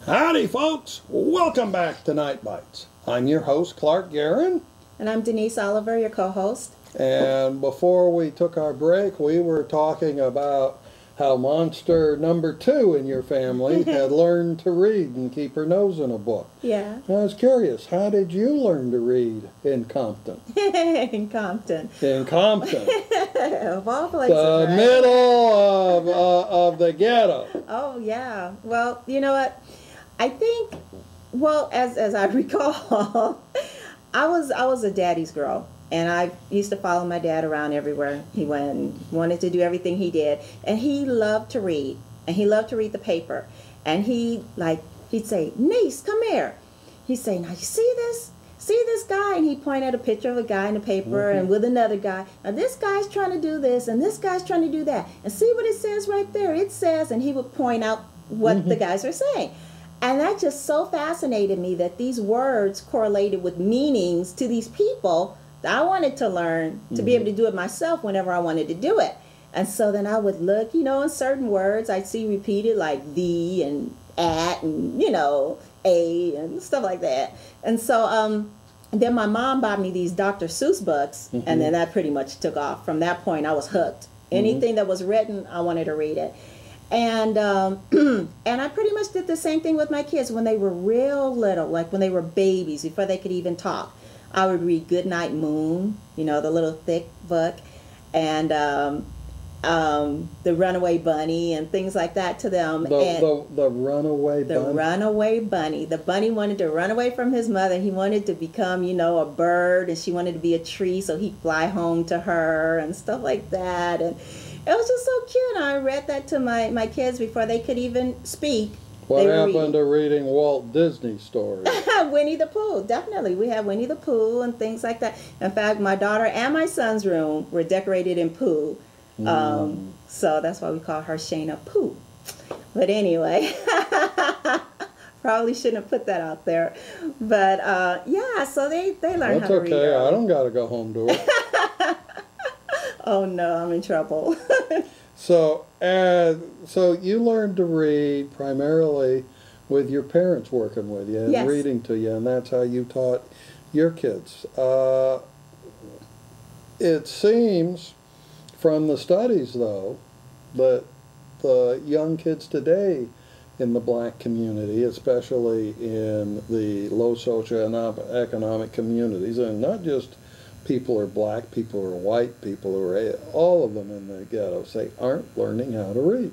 Howdy folks, welcome back to NiteBites. I'm your host Clark Garen. And I'm Denise Oliver, your co-host. And before we took our break, we were talking about how monster number 2 in your family had learned to read and keep her nose in a book. Yeah. I was curious, how did you learn to read in Compton? In Compton. In Compton. Of all places, The right? middle of the ghetto. Oh, yeah. Well, you know what? I think, well, as I recall, I was a daddy's girl. And I used to follow my dad around everywhere he went and wanted to do everything he did. And he loved to read. And he loved to read the paper. And he'd say, "Niece, come here." He'd say, "Now, you see this? See this guy?" And he'd point at a picture of a guy in the paper and with another guy. "Now, this guy's trying to do this and this guy's trying to do that. And see what it says right there? It says," and he would point out what the guys are saying. And that just so fascinated me that these words correlated with meanings to these people. I wanted to learn to be able to do it myself whenever I wanted to do it. And so then I would look, in certain words I'd see repeated like "the" and "at" and, "a" and stuff like that. And so then my mom bought me these Dr. Seuss books, and then that pretty much took off. From that point, I was hooked. Anything that was written, I wanted to read it. And and I pretty much did the same thing with my kids when they were real little, like when they were babies, before they could even talk. I would read Goodnight Moon, the little thick book, and the Runaway Bunny and things like that to them. The Runaway Bunny? The Runaway Bunny. The bunny wanted to run away from his mother. He wanted to become, a bird, and she wanted to be a tree, so he'd fly home to her and stuff like that. And it was just so cute. I read that to my kids before they could even speak. What happened to reading Walt Disney stories? Winnie the Pooh, definitely. We have Winnie the Pooh and things like that. In fact, my daughter and my son's room were decorated in Pooh. So that's why we call her Shayna Pooh. But anyway, probably shouldn't have put that out there. But yeah, so they learn how to read. That's okay. I don't got to go home to it. Oh no, I'm in trouble. So you learned to read primarily with your parents working with you and reading to you, and that's how you taught your kids. It seems from the studies, though, that the young kids today in the black community, especially in the low socioeconomic communities, and not just people are black, people are white, people are all of them in the ghettos, they aren't learning how to read,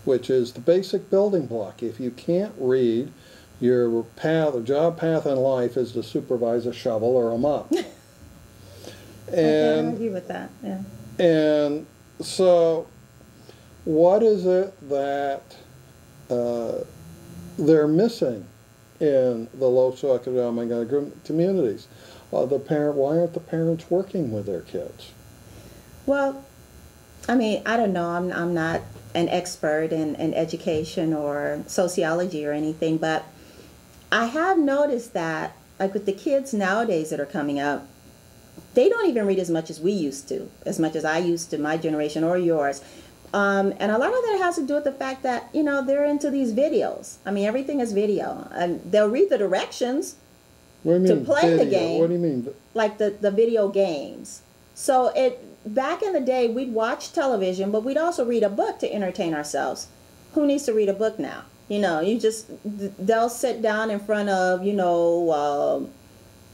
which is the basic building block. If you can't read, your job path in life is to supervise a shovel or a mop. I can't argue with that. Yeah. And so, what is it that they're missing in the low socioeconomic communities? Why aren't the parents working with their kids? Well, I mean, I don't know. I'm not an expert in education or sociology or anything, but I have noticed that, like with the kids nowadays that are coming up, they don't even read as much as we used to, as much as I used to, my generation or yours. And a lot of that has to do with the fact that, they're into these videos. I mean, everything is video. And they'll read the directions to play the game. What do you mean? Like the video games. So back in the day, we'd watch television, but we'd also read a book to entertain ourselves. Who needs to read a book now? They'll sit down in front of,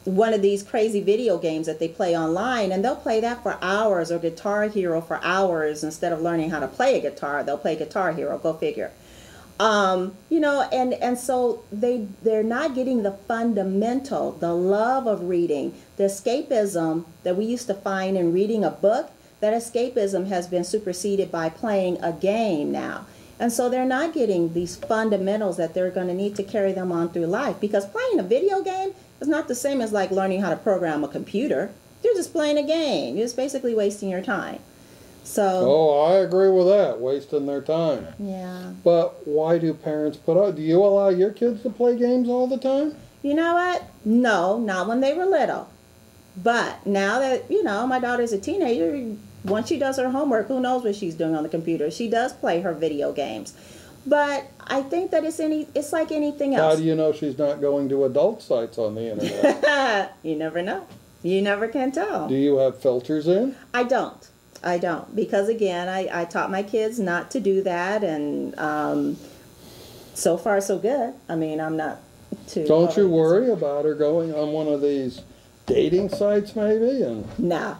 one of these crazy video games that they play online, and they'll play that for hours, or Guitar Hero for hours. Instead of learning how to play a guitar, they'll play Guitar Hero. Go figure. And so they're not getting the fundamental, the love of reading, the escapism that we used to find in reading a book. That escapism has been superseded by playing a game now. And so they're not getting these fundamentals that they're going to need to carry them on through life, because playing a video game is not the same as like learning how to program a computer. You're just playing a game. You're just basically wasting your time. So, I agree with that, wasting their time. Yeah. But why do parents do you allow your kids to play games all the time? You know what? No, not when they were little. But now that, my daughter's a teenager, once she does her homework, who knows what she's doing on the computer. She does play her video games. But I think that it's like anything How else. do you know she's not going to adult sites on the internet? You never know. You never can tell. Do you have filters in? I don't. I don't. Because again, I taught my kids not to do that, and so far so good. I mean, I'm not too... Don't you worry about her going on one of these dating sites maybe? And No.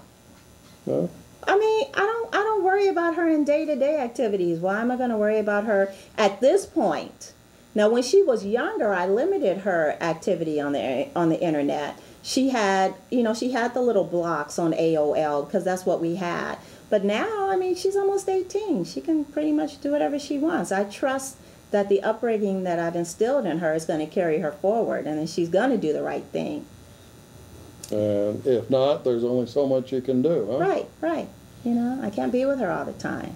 no? I mean, I don't worry about her in day-to-day activities. Why am I going to worry about her at this point? Now, when she was younger, I limited her activity on the internet. She had, she had the little blocks on AOL because that's what we had. But now, I mean, she's almost 18. She can pretty much do whatever she wants. I trust that the upbringing that I've instilled in her is going to carry her forward, and then she's going to do the right thing. And if not, there's only so much you can do, huh? Right, right. I can't be with her all the time.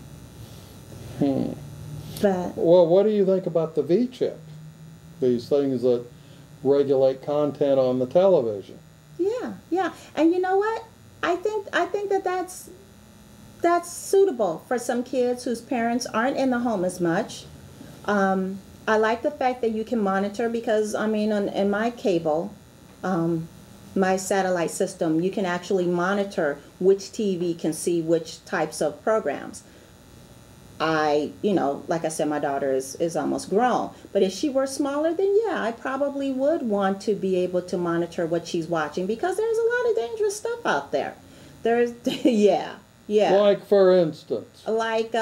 But Well, what do you think about the V-chip? These things that regulate content on the television. yeah. And you know what? I think that's suitable for some kids whose parents aren't in the home as much. I like the fact that you can monitor because, I mean, in my cable, my satellite system, you can actually monitor which TV can see which types of programs. Like I said, my daughter is almost grown. But if she were smaller, then yeah, I probably would want to be able to monitor what she's watching because there's a lot of dangerous stuff out there. There's, yeah. Like, for instance? Like,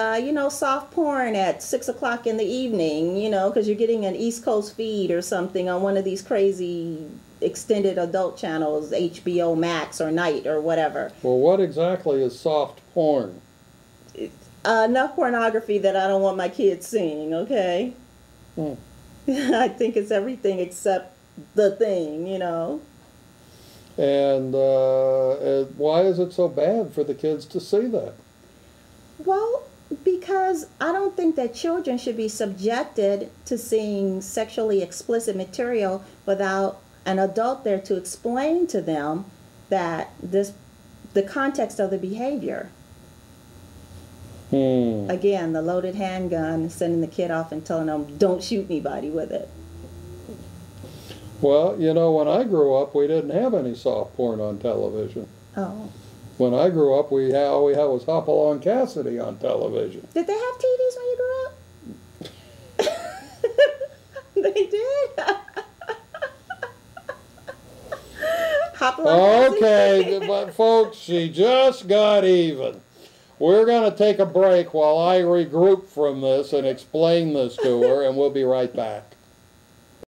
soft porn at 6 o'clock in the evening, because you're getting an East Coast feed or something on one of these crazy extended adult channels, HBO Max or Night or whatever. Well, what exactly is soft porn? Enough pornography that I don't want my kids seeing, okay? I think it's everything except the thing, And why is it so bad for the kids to see that? Well, because I don't think that children should be subjected to seeing sexually explicit material without an adult there to explain to them that the context of the behavior. Again, the loaded handgun, sending the kid off and telling them, don't shoot anybody with it. Well, when I grew up, we didn't have any soft porn on television. Oh. When I grew up, all we had was Hopalong Cassidy on television. Did they have TVs when you grew up? They did? Okay, but folks, she just got even. We're going to take a break while I regroup from this and explain this to her, and we'll be right back.